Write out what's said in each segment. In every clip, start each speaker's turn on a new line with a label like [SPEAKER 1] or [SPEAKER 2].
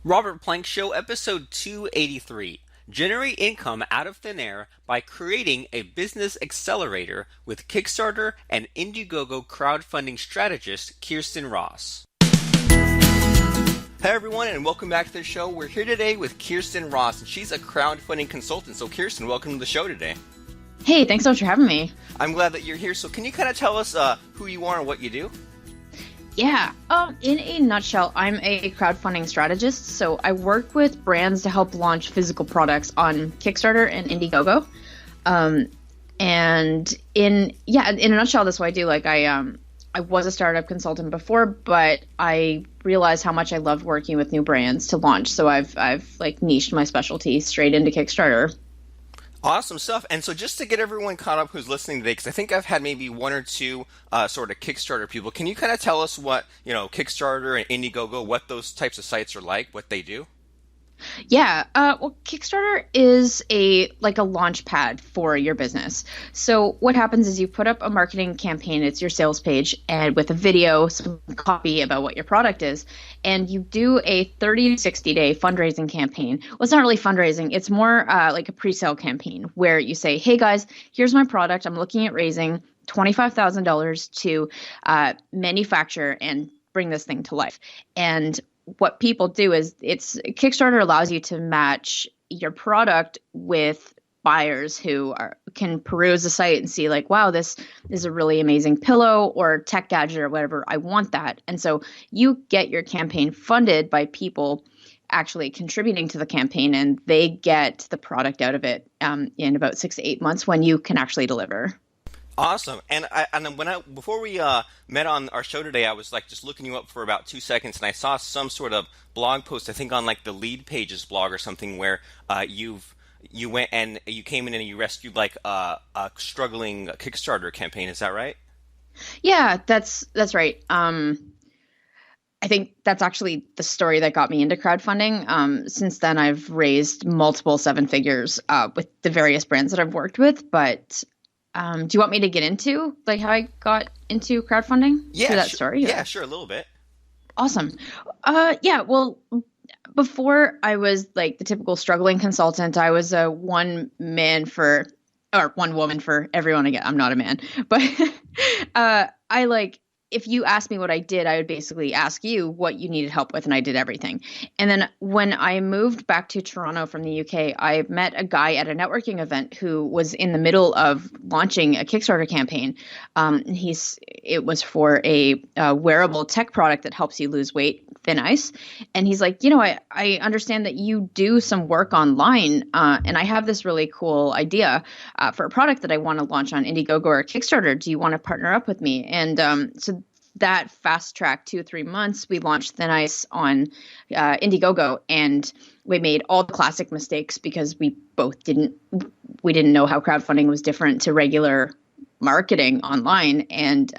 [SPEAKER 1] Robert Plank Show, episode 283. Generate income out of thin air by creating a business accelerator with Kickstarter and Indiegogo crowdfunding strategist Khierstyn Ross. Hey everyone, and welcome back to the show. We're here today with Khierstyn Ross, and she's a crowdfunding consultant. So Khierstyn, welcome to the show today.
[SPEAKER 2] Hey, thanks so much for having me.
[SPEAKER 1] I'm glad that you're here. So can you kind of tell us who you are and what you do?
[SPEAKER 2] Yeah, in a nutshell, I'm a crowdfunding strategist. So I work with brands to help launch physical products on Kickstarter and Indiegogo. And in a nutshell, that's what I do. I was a startup consultant before, but I realized how much I loved working with new brands to launch. So I've niched my specialty straight into Kickstarter.
[SPEAKER 1] Awesome stuff. And so just to get everyone caught up who's listening today, because I think I've had maybe one or two sort of Kickstarter people, can you kind of tell us what, Kickstarter and Indiegogo, what those types of sites are like, what they do?
[SPEAKER 2] Yeah, well, Kickstarter is a launch pad for your business. So what happens is you put up a marketing campaign, it's your sales page, and with a video, some copy about what your product is, and you do a 30 to 60 day fundraising campaign. Well, it's not really fundraising, it's more like a pre-sale campaign where you say, hey guys, here's my product. I'm looking at raising $25,000 to manufacture and bring this thing to life. And what people do is Kickstarter allows you to match your product with buyers who can peruse the site and see wow, this is a really amazing pillow or tech gadget or whatever. I want that. And so you get your campaign funded by people actually contributing to the campaign, and they get the product out of it in about 6 to 8 months when you can actually deliver.
[SPEAKER 1] Awesome. And before we met on our show today, I was just looking you up for about 2 seconds, and I saw some sort of blog post, I think on the Lead Pages blog or something, where you went and you came in and you rescued a struggling Kickstarter campaign. Is that right?
[SPEAKER 2] Yeah, that's right. I think that's actually the story that got me into crowdfunding. Since then, I've raised multiple seven figures with the various brands that I've worked with, but do you want me to get into how I got into crowdfunding?
[SPEAKER 1] Yeah,
[SPEAKER 2] through that story?
[SPEAKER 1] Yeah, sure, a little bit.
[SPEAKER 2] Awesome. Yeah, well, before I was the typical struggling consultant, I was a one woman for everyone. Again, I'm not a man, but if you asked me what I did, I would basically ask you what you needed help with, and I did everything. And then when I moved back to Toronto from the UK, I met a guy at a networking event who was in the middle of launching a Kickstarter campaign. It was for a wearable tech product that helps you lose weight, thin ice. And he's like, I understand that you do some work online, and I have this really cool idea for a product that I want to launch on Indiegogo or Kickstarter. Do you want to partner up with me? And so that fast track 2 or 3 months, we launched Thin Ice on Indiegogo, and we made all the classic mistakes because we didn't know how crowdfunding was different to regular marketing online, and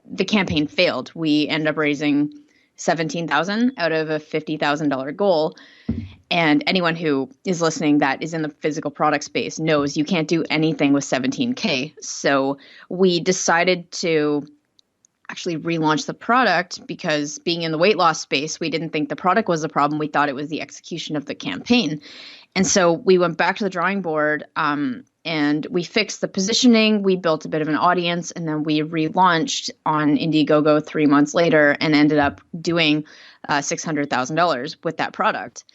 [SPEAKER 2] the campaign failed. We ended up raising $17,000 out of a $50,000 goal. And anyone who is listening that is in the physical product space knows you can't do anything with $17K. So we decided to actually relaunch the product because being in the weight loss space, we didn't think the product was the problem. We thought it was the execution of the campaign. And so we went back to the drawing board and we fixed the positioning. We built a bit of an audience, and then we relaunched on Indiegogo 3 months later and ended up doing $600,000 with that product.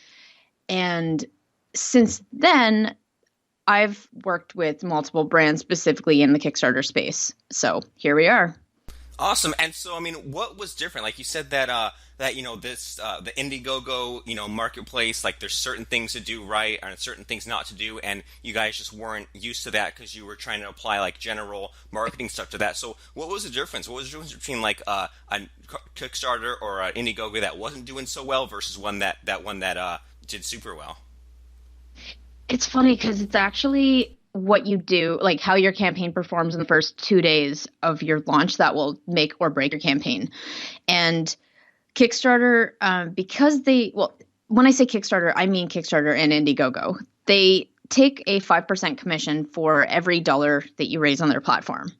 [SPEAKER 2] And since then, I've worked with multiple brands specifically in the Kickstarter space. So here we are.
[SPEAKER 1] Awesome. And so, what was different? Like you said that the Indiegogo, marketplace, there's certain things to do right and certain things not to do, and you guys just weren't used to that because you were trying to apply general marketing stuff to that. So what was the difference? What was the difference between a Kickstarter or an Indiegogo that wasn't doing so well versus one that did super well?
[SPEAKER 2] It's funny because it's actually what you do, how your campaign performs in the first 2 days of your launch that will make or break your campaign. And Kickstarter, when I say Kickstarter, I mean Kickstarter and Indiegogo. They take a 5% commission for every dollar that you raise on their platform.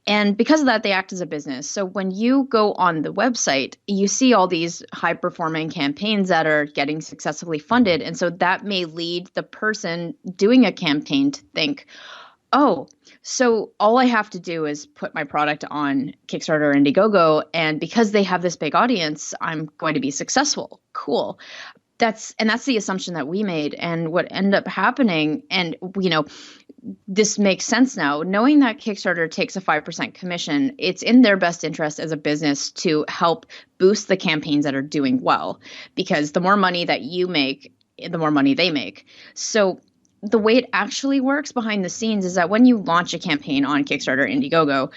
[SPEAKER 2] And because of that, they act as a business. So when you go on the website, you see all these high performing campaigns that are getting successfully funded. And so that may lead the person doing a campaign to think, oh, so all I have to do is put my product on Kickstarter or Indiegogo. And because they have this big audience, I'm going to be successful. Cool. That's the assumption that we made. And what ended up happening, and this makes sense now, knowing that Kickstarter takes a 5% commission, it's in their best interest as a business to help boost the campaigns that are doing well, because the more money that you make, the more money they make. So the way it actually works behind the scenes is that when you launch a campaign on Kickstarter, Indiegogo,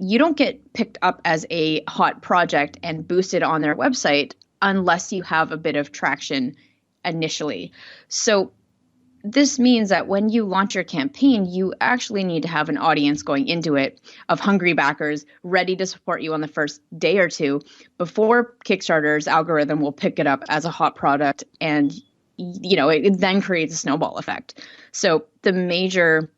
[SPEAKER 2] you don't get picked up as a hot project and boosted on their website unless you have a bit of traction initially. So this means that when you launch your campaign, you actually need to have an audience going into it of hungry backers ready to support you on the first day or two before Kickstarter's algorithm will pick it up as a hot product, and it then creates a snowball effect. So the major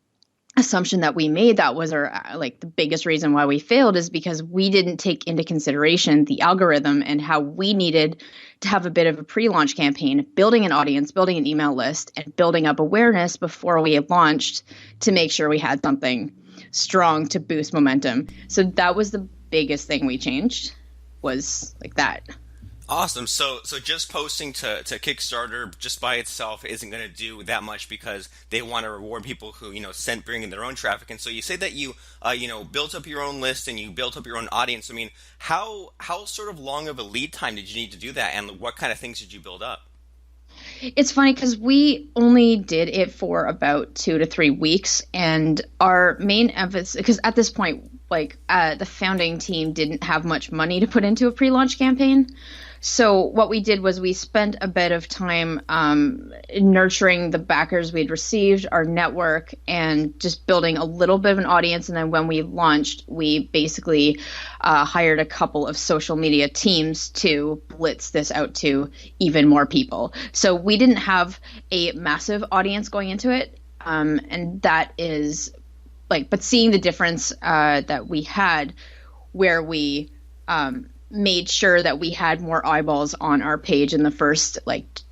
[SPEAKER 2] assumption that we made that was the biggest reason why we failed is because we didn't take into consideration the algorithm and how we needed to have a bit of a pre-launch campaign, building an audience, building an email list, and building up awareness before we had launched to make sure we had something strong to boost momentum. So that was the biggest thing we changed, was like that.
[SPEAKER 1] Awesome. So just posting to Kickstarter just by itself isn't going to do that much, because they want to reward people who bring in their own traffic. And so you say that you built up your own list and you built up your own audience. I mean, how sort of long of a lead time did you need to do that, and what kind of things did you build up?
[SPEAKER 2] It's funny because we only did it for about 2 to 3 weeks, and our main emphasis, because at this point, the founding team didn't have much money to put into a pre-launch campaign. So what we did was we spent a bit of time nurturing the backers we'd received, our network, and just building a little bit of an audience. And then when we launched, we basically hired a couple of social media teams to blitz this out to even more people. So we didn't have a massive audience going into it. And that is but seeing the difference that we had, where we made sure that we had more eyeballs on our page in the first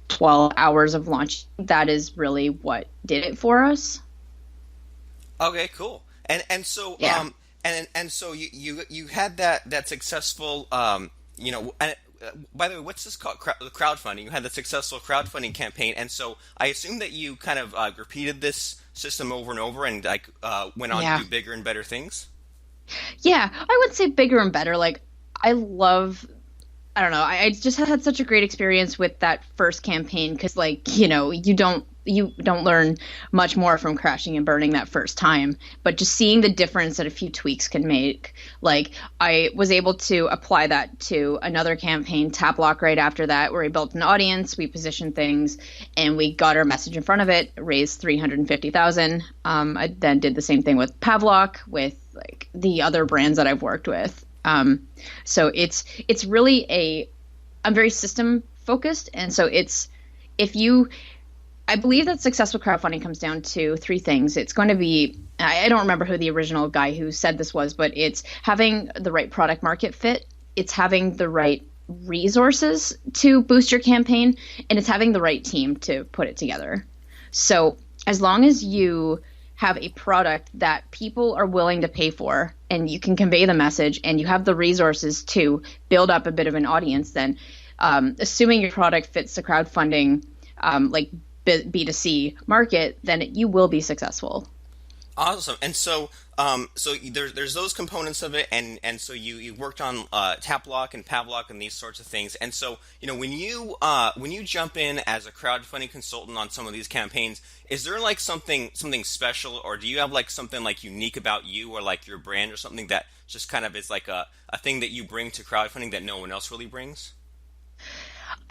[SPEAKER 2] 12 hours of launch, that is really what did it for us.
[SPEAKER 1] Okay, cool. And so
[SPEAKER 2] yeah.
[SPEAKER 1] And so you had that successful and by the way, what's this called? Crowdfunding. You had the successful crowdfunding campaign, and so I assume that you kind of repeated this system over and over, and went on to do bigger and better things.
[SPEAKER 2] Yeah, I would say bigger and better. I just had such a great experience with that first campaign, because you don't learn much more from crashing and burning that first time, but just seeing the difference that a few tweaks can make. I was able to apply that to another campaign, Taplock, right after that, where we built an audience, we positioned things, and we got our message in front of it, raised $350,000. I then did the same thing with Pavlok, with the other brands that I've worked with. So it's really I'm very system focused. And so I believe that successful crowdfunding comes down to 3 things. It's going to be, I don't remember who the original guy who said this was, but it's having the right product market fit. It's having the right resources to boost your campaign, and it's having the right team to put it together. So as long as you have a product that people are willing to pay for, and you can convey the message, and you have the resources to build up a bit of an audience, then assuming your product fits the crowdfunding B2C market, then you will be successful.
[SPEAKER 1] Awesome. And so there's those components of it, and so you worked on Taplock and Pavlok and these sorts of things. And so when you jump in as a crowdfunding consultant on some of these campaigns, is there something special, or do you have something unique about you, or your brand, or something that just kind of is a thing that you bring to crowdfunding that no one else really brings?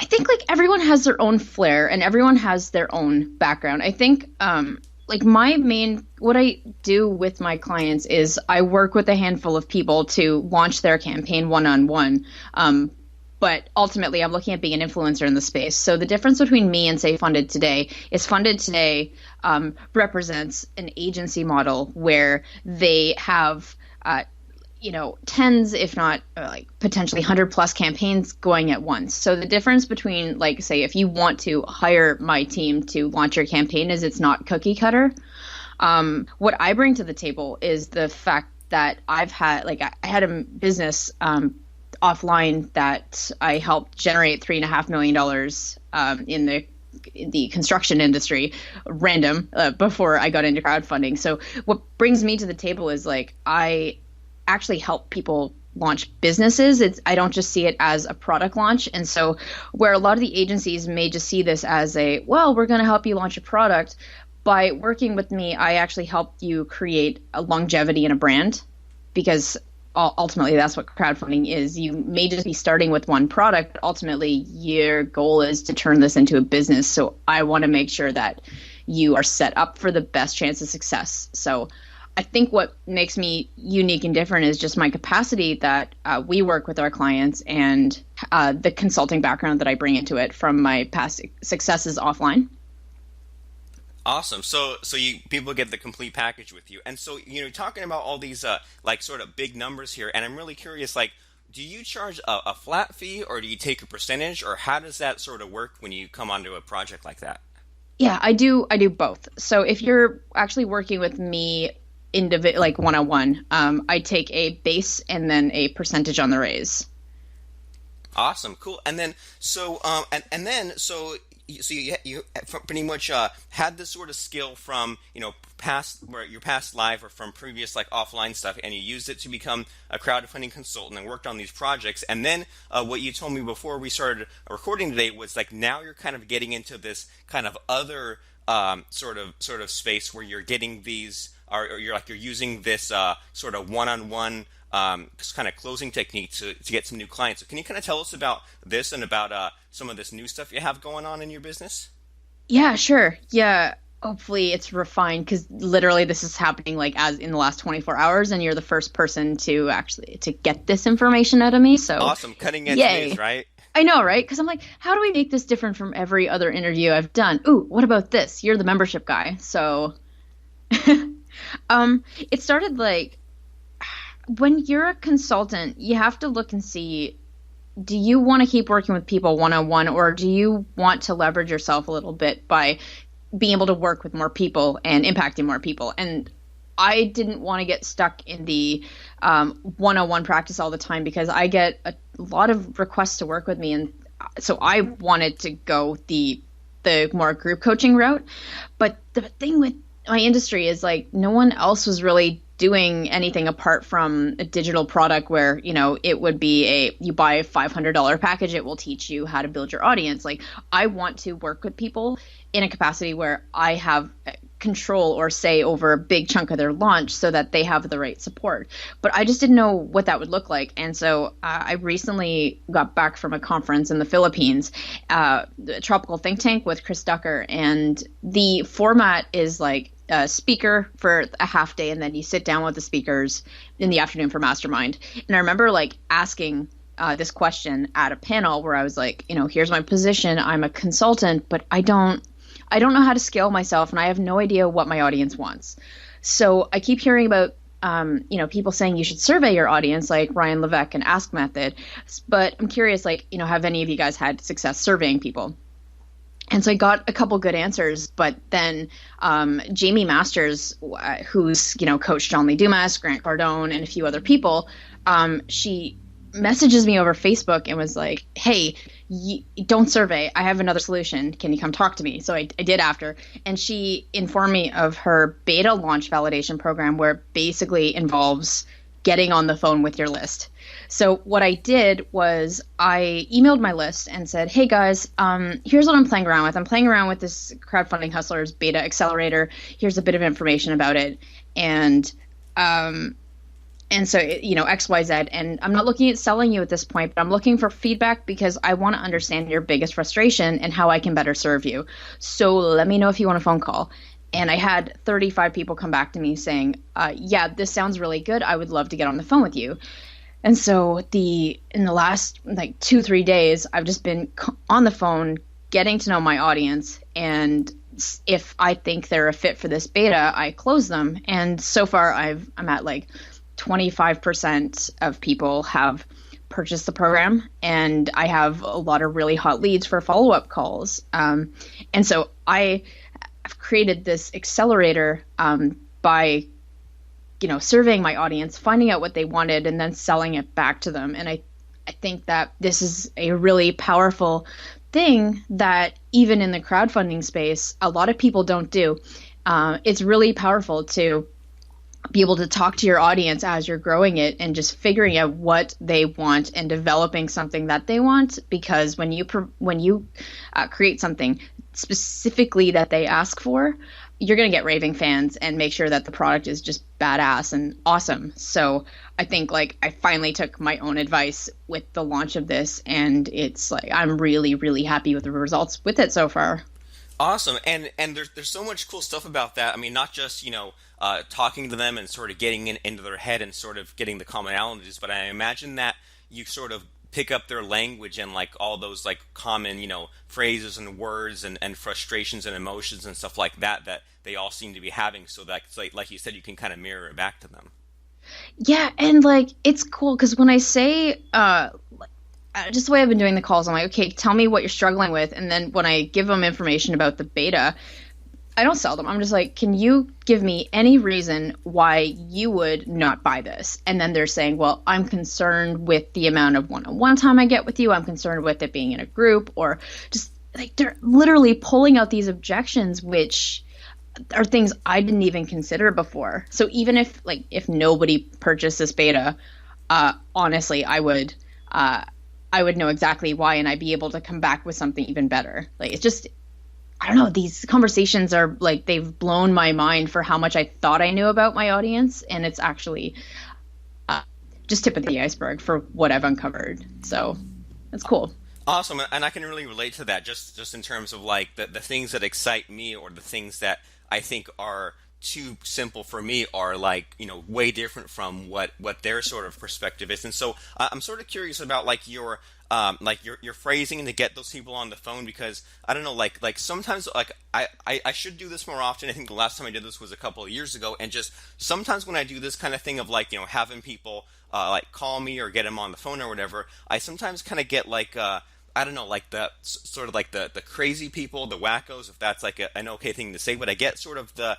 [SPEAKER 2] I think everyone has their own flair, and everyone has their own background. I think what I do with my clients is I work with a handful of people to launch their campaign one-on-one. But ultimately, I'm looking at being an influencer in the space. So the difference between me and, say, Funded Today is Funded Today represents an agency model where they have tens, if not like potentially 100 plus campaigns going at once. So the difference between, like, say, if you want to hire my team to launch your campaign, is it's not cookie cutter. What I bring to the table is the fact that I had a business offline that I helped generate $3.5 million in the construction industry, before I got into crowdfunding. So what brings me to the table is like I actually help people launch businesses. I don't just see it as a product launch. And so where a lot of the agencies may just see this as we're going to help you launch a product, by working with me, I actually help you create a longevity in a brand, because ultimately that's what crowdfunding is. You may just be starting with one product, but ultimately your goal is to turn this into a business. So I want to make sure that you are set up for the best chance of success. So I think what makes me unique and different is just my capacity that we work with our clients, and the consulting background that I bring into it from my past successes offline.
[SPEAKER 1] Awesome. So people get the complete package with you. And so, talking about all these like sort of big numbers here, and I'm really curious, like, do you charge a flat fee, or do you take a percentage, or how does that sort of work when you come onto a project like that?
[SPEAKER 2] Yeah, I do both. So if you're actually working with me like one-on-one, I take a base and then a percentage on the raise.
[SPEAKER 1] Awesome, cool. And then so you pretty much had this sort of skill from past life, or from previous like offline stuff, and you used it to become a crowdfunding consultant and worked on these projects. And then what you told me before we started recording today was like now you're kind of getting into this kind of other sort of space where you're getting these, or you're using this sort of one-on-one kind of closing technique to get some new clients. So can you kind of tell us about this and about some of this new stuff you have going on in your business?
[SPEAKER 2] Yeah, sure. Yeah. Hopefully it's refined, because literally this is happening like as in the last 24 hours, and you're the first person to get this information out of me. So
[SPEAKER 1] awesome. Cutting edge
[SPEAKER 2] yay.
[SPEAKER 1] News, right?
[SPEAKER 2] I know, right? Because I'm like, how do we make this different from every other interview I've done? Ooh, what about this? You're the membership guy. So it started like, when you're a consultant, you have to look and see, do you want to keep working with people one-on-one, or do you want to leverage yourself a little bit by being able to work with more people and impacting more people? And I didn't want to get stuck in the one-on-one practice all the time, because I get a lot of requests to work with me. And so I wanted to go the more group coaching route. But the thing with my industry is like no one else was really doing anything apart from a digital product where, it would be you buy a $500 package, it will teach you how to build your audience. Like, I want to work with people in a capacity where I have control or say over a big chunk of their launch so that they have the right support. But I just didn't know what that would look like. And so I recently got back from a conference in the Philippines, the Tropical Think Tank with Chris Ducker. And the format is like a speaker for a half day, and then you sit down with the speakers in the afternoon for mastermind. And I remember like asking this question at a panel where I was like, here's my position. I'm a consultant, but I don't know how to scale myself, and I have no idea what my audience wants. So I keep hearing about, people saying you should survey your audience, like Ryan Levesque and Ask Method. But I'm curious, like, have any of you guys had success surveying people? And so I got a couple good answers, but then Jamie Masters, who's, coached John Lee Dumas, Grant Cardone, and a few other people, she messages me over Facebook and was like, hey, don't survey. I have another solution. Can you come talk to me? So I did after. And she informed me of her beta launch validation program, where it basically involves getting on the phone with your list. So what I did was I emailed my list and said, hey guys, here's what I'm playing around with. I'm playing around with this Crowdfunding Hustlers beta accelerator. Here's a bit of information about it. And so, X, Y, Z. And I'm not looking at selling you at this point, but I'm looking for feedback because I want to understand your biggest frustration and how I can better serve you. So let me know if you want a phone call. And I had 35 people come back to me saying, yeah, this sounds really good. I would love to get on the phone with you. And so in the last 2-3 days, I've just been on the phone, getting to know my audience. And if I think they're a fit for this beta, I close them. And so far I'm at 25% of people have purchased the program, and I have a lot of really hot leads for follow-up calls. And so I've created this accelerator by surveying my audience, finding out what they wanted, and then selling it back to them. And I think that this is a really powerful thing that even in the crowdfunding space, a lot of people don't do. It's really powerful to be able to talk to your audience as you're growing it and just figuring out what they want and developing something that they want. Because when you create something specifically that they ask for, you're going to get raving fans and make sure that the product is just badass and awesome. So I think I finally took my own advice with the launch of this, and it's I'm really, really happy with the results with it so far.
[SPEAKER 1] Awesome. And there's so much cool stuff about that. I mean, not just, talking to them and sort of getting into their head and sort of getting the commonalities, but I imagine that you sort of pick up their language and all those common, phrases and words and frustrations and emotions and stuff like that they all seem to be having. So that, like you said, you can kind of mirror it back to them.
[SPEAKER 2] Yeah. And it's cool because when I say, just the way I've been doing the calls, I'm like, okay, tell me what you're struggling with. And then when I give them information about the beta, I don't sell them. I'm just like, can you give me any reason why you would not buy this? And then they're saying, well, I'm concerned with the amount of one-on-one time I get with you. I'm concerned with it being in a group, or just they're literally pulling out these objections, which are things I didn't even consider before. So even if nobody purchased this beta, honestly, I would know exactly why, and I'd be able to come back with something even better. It's just, I don't know, these conversations are they've blown my mind for how much I thought I knew about my audience, and it's actually just tip of the iceberg for what I've uncovered. So it's cool.
[SPEAKER 1] Awesome. And I can really relate to that just in terms of the things that excite me, or the things that I think are too simple for me are way different from what their sort of perspective is. And so I'm sort of curious about your phrasing to get those people on the phone, because I don't know, sometimes I should do this more often. I think the last time I did this was a couple of years ago, and just sometimes when I do this kind of thing of having people call me or get them on the phone or whatever, I sometimes kind of get I don't know, the sort of the crazy people, the wackos, if that's an okay thing to say, but I get sort of the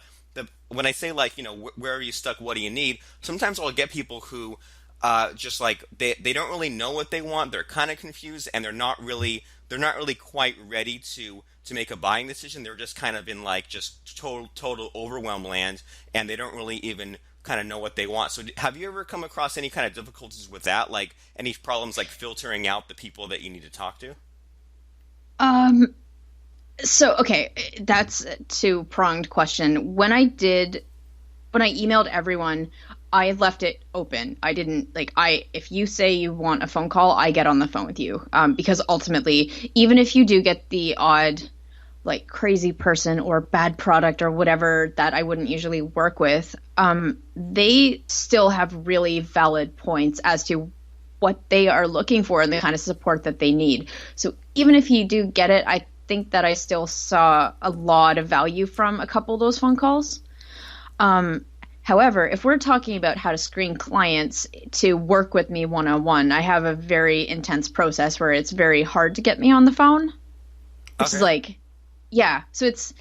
[SPEAKER 1] when I say where are you stuck, what do you need, sometimes I'll get people who just they don't really know what they want, they're kind of confused, and they're not really quite ready to make a buying decision. They're just kind of in just total overwhelm land, and they don't really even kind of know what they want. So have you ever come across any kind of difficulties with that, any problems filtering out the people that you need to talk to?
[SPEAKER 2] So, okay, that's a two-pronged question. When I emailed everyone, I left it open. I didn't if you say you want a phone call, I get on the phone with you. Because ultimately, even if you do get the odd crazy person or bad product or whatever that I wouldn't usually work with, they still have really valid points as to what they are looking for and the kind of support that they need. So even if you do get it, I think that I still saw a lot of value from a couple of those phone calls. However, if we're talking about how to screen clients to work with me one-on-one, I have a very intense process where it's very hard to get me on the phone. Which is yeah. So it's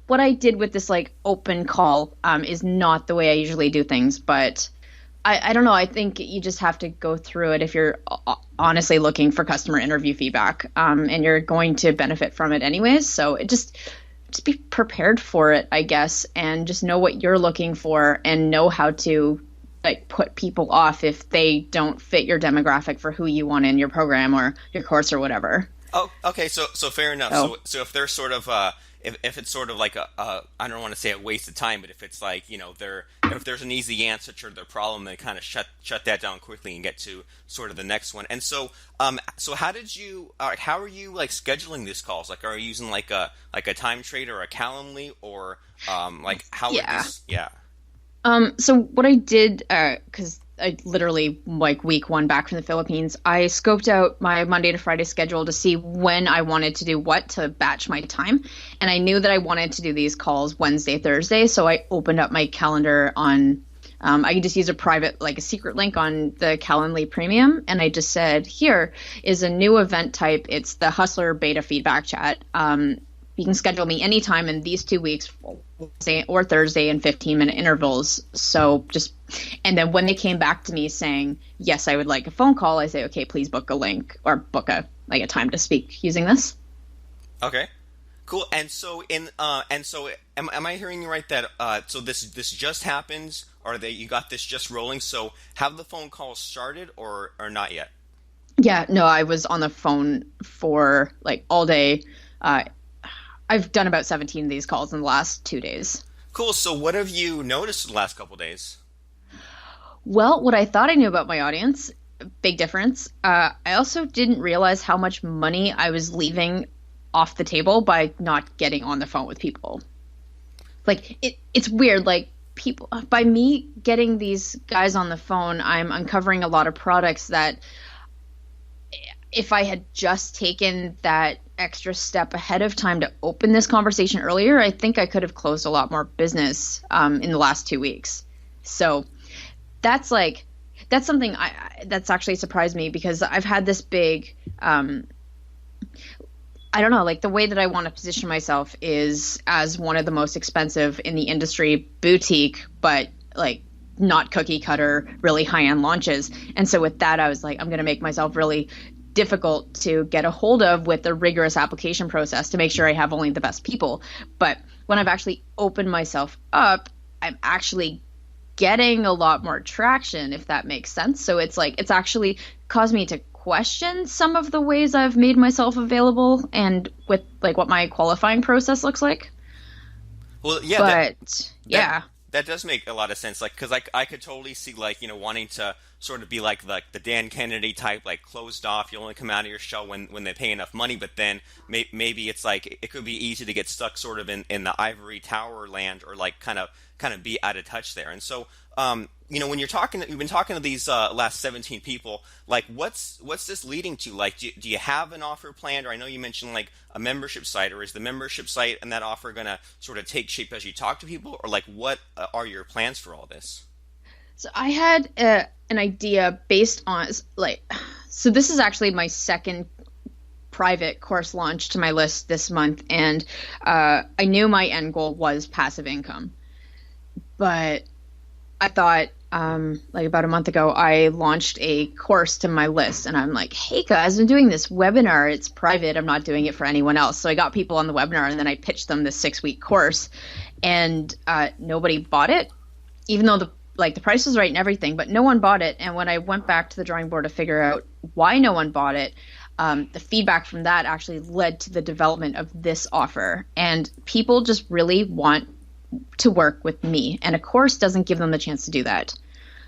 [SPEAKER 2] what I did with this open call is not the way I usually do things, but I don't know. I think you just have to go through it if you're honestly looking for customer interview feedback, and you're going to benefit from it anyways. So it just be prepared for it, I guess, and just know what you're looking for and know how to put people off if they don't fit your demographic for who you want in your program or your course or whatever.
[SPEAKER 1] Oh, okay. So fair enough.
[SPEAKER 2] Oh.
[SPEAKER 1] So if they're sort of if it's sort of I don't want to say a waste of time, but if it's if there's an easy answer to their problem, they kind of shut that down quickly and get to sort of the next one. And so how did you how are you scheduling these calls? Are you using a time trade or a Calendly, or how?
[SPEAKER 2] Yeah.
[SPEAKER 1] Yeah.
[SPEAKER 2] So what I did, because I literally week one back from the Philippines, I scoped out my Monday to Friday schedule to see when I wanted to do what to batch my time. And I knew that I wanted to do these calls Wednesday, Thursday. So I opened up my calendar on I can just use a private, like a secret link on the Calendly Premium. And I just said, here is a new event type. It's the Hustler Beta Feedback Chat. You can schedule me anytime in these 2 weeks, Wednesday or Thursday in 15-minute intervals. So just, and then when they came back to me saying, yes, I would like a phone call, I say, okay, please book a link or book a time to speak using this.
[SPEAKER 1] Okay. Cool. And so am I hearing you right that so this just happens, or that you got this just rolling? So have the phone calls started or not yet?
[SPEAKER 2] Yeah, no, I was on the phone for like all day. I've done about 17 of these calls in the last 2 days.
[SPEAKER 1] Cool. So what have you noticed the last couple days?
[SPEAKER 2] Well, what I thought I knew about my audience, big difference. I also didn't realize how much money I was leaving off the table by not getting on the phone with people. Like it's weird. Like people, by me getting these guys on the phone, I'm uncovering a lot of products that if I had just taken that extra step ahead of time to open this conversation earlier, I think I could have closed a lot more business in the last 2 weeks. So that's something that's actually surprised me, because I've had this big, I don't know, like the way that I want to position myself is as one of the most expensive in the industry, boutique, but like not cookie cutter, really high end launches. And so with that, I was like, I'm going to make myself really difficult to get a hold of with a rigorous application process to make sure I have only the best people. But when I've actually opened myself up, I'm actually getting a lot more traction, if that makes sense. So it's like, it's actually caused me to question some of the ways I've made myself available and with like what my qualifying process looks like.
[SPEAKER 1] Well, yeah,
[SPEAKER 2] but yeah.
[SPEAKER 1] That does make a lot of sense. Like, because I could totally see, like, wanting to sort of be like the Dan Kennedy type, like closed off. You only come out of your shell when they pay enough money. But then maybe it's like it could be easy to get stuck sort of in the ivory tower land, or like kind of be out of touch there. And so, when you've been talking to these last 17 people, like what's this leading to? Like, do you have an offer planned? Or I know you mentioned like a membership site, or is the membership site and that offer going to sort of take shape as you talk to people? Or like, what are your plans for all this?
[SPEAKER 2] So I had an idea based on so this is actually my second private course launch to my list this month. And I knew my end goal was passive income, but I thought, like about a month ago, I launched a course to my list, and I'm like, hey guys, I'm doing this webinar. It's private. I'm not doing it for anyone else. So I got people on the webinar, and then I pitched them this 6-week course, and nobody bought it, even though the price was right and everything, but no one bought it. And when I went back to the drawing board to figure out why no one bought it, the feedback from that actually led to the development of this offer. And people just really want to work with me, and a course doesn't give them the chance to do that.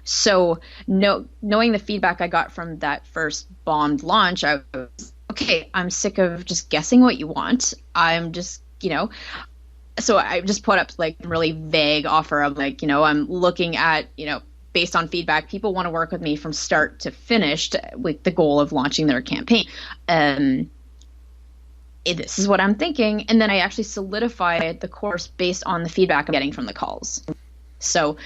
[SPEAKER 2] So knowing the feedback I got from that first bombed launch, I was, okay, I'm sick of just guessing what you want. I'm just, so I just put up like a really vague offer of like, I'm looking at, based on feedback, people want to work with me from start to finish with the goal of launching their campaign. This is what I'm thinking. And then I actually solidified the course based on the feedback I'm getting from the calls. So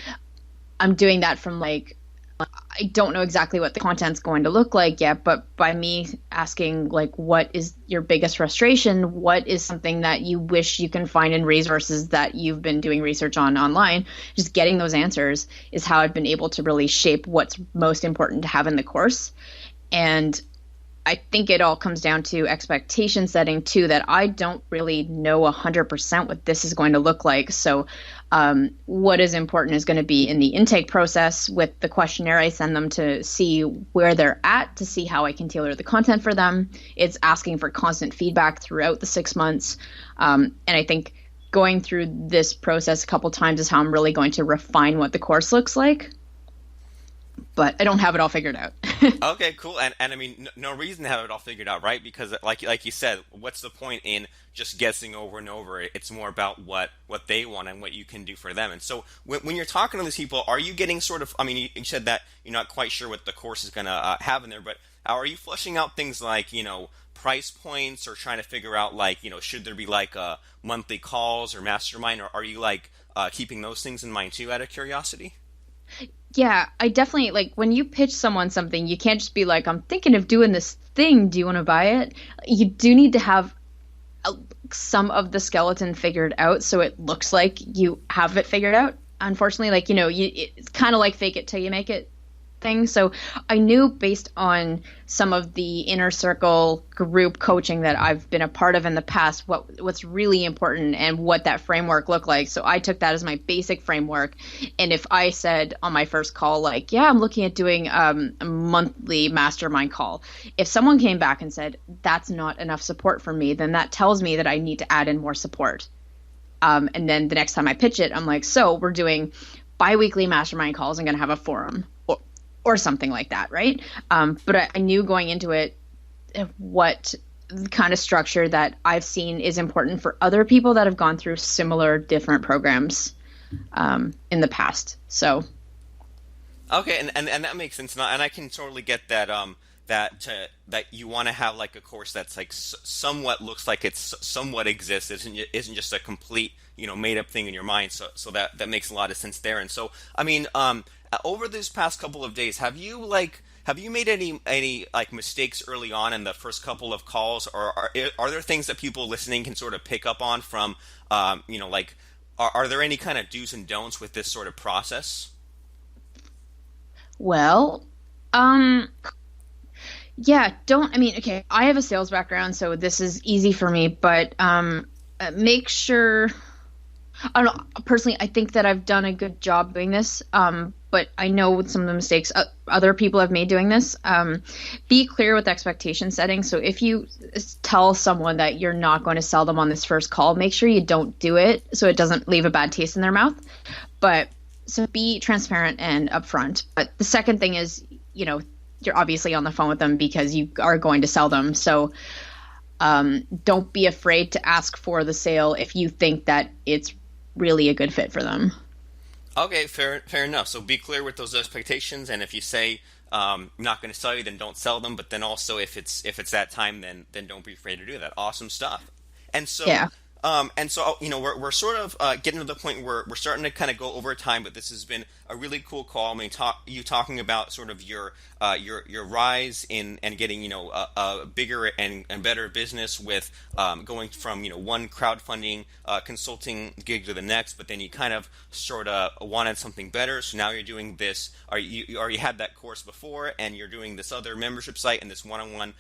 [SPEAKER 2] I'm doing that from like, I don't know exactly what the content's going to look like yet, but by me asking like, what is your biggest frustration? What is something that you wish you can find in resources that you've been doing research on online? Just getting those answers is how I've been able to really shape what's most important to have in the course. And I think it all comes down to expectation setting too, that I don't really know 100% what this is going to look like. So what is important is going to be in the intake process with the questionnaire I send them to see where they're at, to see how I can tailor the content for them. It's asking for constant feedback throughout the 6 months. And I think going through this process a couple times is how I'm really going to refine what the course looks like. But I don't have it all figured out.
[SPEAKER 1] Okay, cool. And I mean, no reason to have it all figured out, right? Because like you said, what's the point in just guessing over and over? It's more about what they want and what you can do for them. And so when you're talking to these people, are you getting sort of, I mean, you said that you're not quite sure what the course is going to have in there, but are you fleshing out things like, price points, or trying to figure out like, should there be like monthly calls or mastermind, or are you like keeping those things in mind too, out of curiosity?
[SPEAKER 2] Yeah, I definitely like when you pitch someone something, you can't just be like, I'm thinking of doing this thing. Do you want to buy it? You do need to have a, some of the skeleton figured out so it looks like you have it figured out. Unfortunately, like, it's kind of like fake it till you make it thing. So I knew based on some of the inner circle group coaching that I've been a part of in the past, what's really important and what that framework looked like. So I took that as my basic framework. And if I said on my first call, like, yeah, I'm looking at doing a monthly mastermind call, if someone came back and said, that's not enough support for me, then that tells me that I need to add in more support. And then the next time I pitch it, I'm like, so we're doing biweekly mastermind calls. I'm going to have a forum or something like that, right? But I knew going into it what kind of structure that I've seen is important for other people that have gone through similar different programs in the past. So
[SPEAKER 1] Okay, and that makes sense, and I can totally get that that you want to have like a course that's like somewhat looks like it's somewhat exists, isn't just a complete made up thing in your mind. So that makes a lot of sense there. And so I mean, over this past couple of days, have you made any like mistakes early on in the first couple of calls, or are there things that people listening can sort of pick up on from like are there any kind of do's and don'ts with this sort of process?
[SPEAKER 2] well, um, yeah, don't I mean, okay, I have a sales background, so this is easy for me, but make sure I don't know. Personally, I think that I've done a good job doing this. But I know with some of the mistakes other people have made doing this. Be clear with expectation setting. So if you tell someone that you're not going to sell them on this first call, make sure you don't do it so it doesn't leave a bad taste in their mouth. But so be transparent and upfront. But the second thing is, you're obviously on the phone with them because you are going to sell them. So don't be afraid to ask for the sale if you think that it's really a good fit for them.
[SPEAKER 1] Okay, fair enough. So be clear with those expectations, and if you say I'm not going to sell you, then don't sell them. But then also, if it's that time, then don't be afraid to do that. Awesome stuff. And so
[SPEAKER 2] Yeah.
[SPEAKER 1] we're sort of getting to the point where we're starting to kind of go over time, but this has been a really cool call. I mean, talking about sort of your rise in and getting a bigger and better business with going from one crowdfunding consulting gig to the next, but then you kind of sort of wanted something better, so now you're doing this. You already had that course before, and you're doing this other membership site and this one-on-one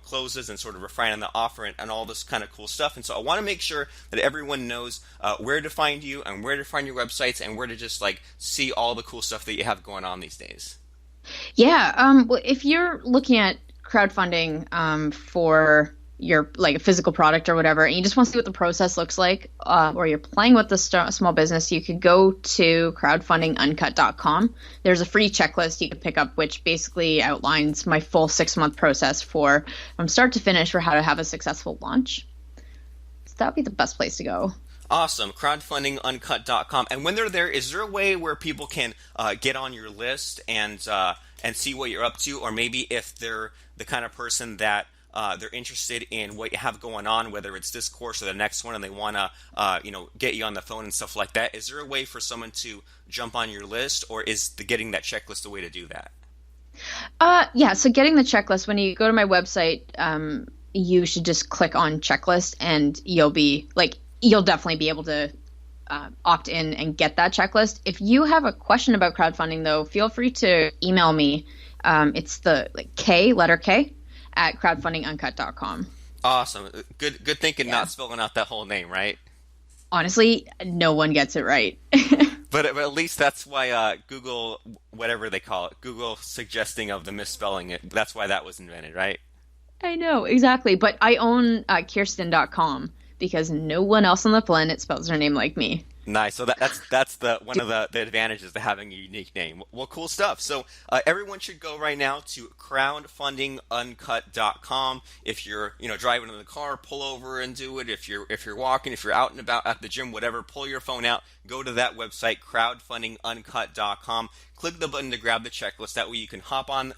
[SPEAKER 1] closes and sort of refining the offer and all this kind of cool stuff. And so I want to make sure that everyone knows where to find you and where to find your websites and where to just like see all the cool stuff that you have going on these days.
[SPEAKER 2] Yeah. Well, if you're looking at crowdfunding for your like a physical product or whatever, and you just want to see what the process looks like, or you're playing with the small business, you could go to crowdfundinguncut.com. There's a free checklist you could pick up, which basically outlines my full 6-month process from start to finish for how to have a successful launch. So that would be the best place to go.
[SPEAKER 1] Awesome. Crowdfundinguncut.com. And when they're there, is there a way where people can get on your list and see what you're up to? Or maybe if they're the kind of person that they're interested in what you have going on, whether it's this course or the next one, and they want to get you on the phone and stuff like that, is there a way for someone to jump on your list, or is getting that checklist the way to do that?
[SPEAKER 2] Yeah, so getting the checklist, when you go to my website, you should just click on checklist and you'll definitely be able to opt in and get that checklist. If you have a question about crowdfunding, though, feel free to email me. It's the letter K at crowdfundinguncut.com.
[SPEAKER 1] Awesome. Good thinking,
[SPEAKER 2] Yeah.
[SPEAKER 1] not spelling out that whole name, right?
[SPEAKER 2] Honestly, no one gets it right.
[SPEAKER 1] But at least that's why Google, whatever they call it, Google suggesting of the misspelling it, that's why that was invented, right?
[SPEAKER 2] I know, exactly. But I own Khierstyn.com because no one else on the planet spells their name like me.
[SPEAKER 1] Nice. So that's the one of the advantages to having a unique name. Well, cool stuff. So everyone should go right now to crowdfundinguncut.com. If you're driving in the car, pull over and do it. If you're walking, if you're out and about at the gym, whatever, pull your phone out, go to that website, crowdfundinguncut.com. click the button to grab the checklist. That way you can hop on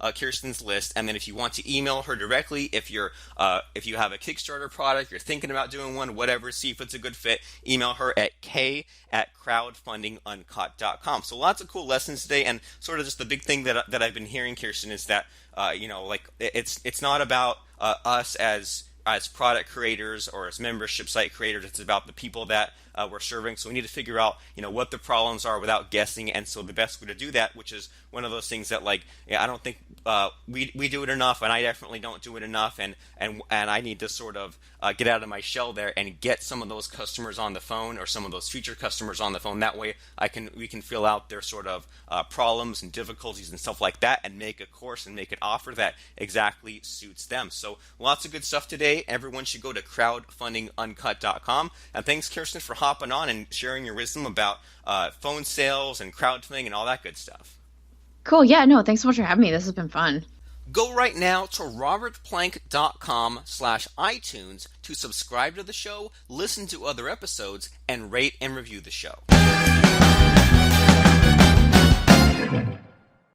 [SPEAKER 1] Khierstyn's list, and then if you want to email her directly, if you have a Kickstarter product, you're thinking about doing one, whatever, see if it's a good fit, email her at k@crowdfundinguncut.com. So lots of cool lessons today, and sort of just the big thing that I've been hearing, Khierstyn, is that like it's not about us as product creators or as membership site creators. It's about the people that we're serving. So we need to figure out, what the problems are without guessing. And so the best way to do that, which is one of those things that, like, I don't think we do it enough, and I definitely don't do it enough. And I need to sort of get out of my shell there and get some of those customers on the phone, or some of those future customers on the phone. That way we can fill out their sort of problems and difficulties and stuff like that, and make a course and make an offer that exactly suits them. So lots of good stuff today. Everyone should go to crowdfundinguncut.com. And thanks, Khierstyn, for hopping on and sharing your wisdom about phone sales and crowdfunding and all that good stuff.
[SPEAKER 2] Cool. Yeah, no, thanks so much for having me. This has been fun.
[SPEAKER 1] Go right now to robertplank.com/iTunes to subscribe to the show, listen to other episodes, and rate and review the show.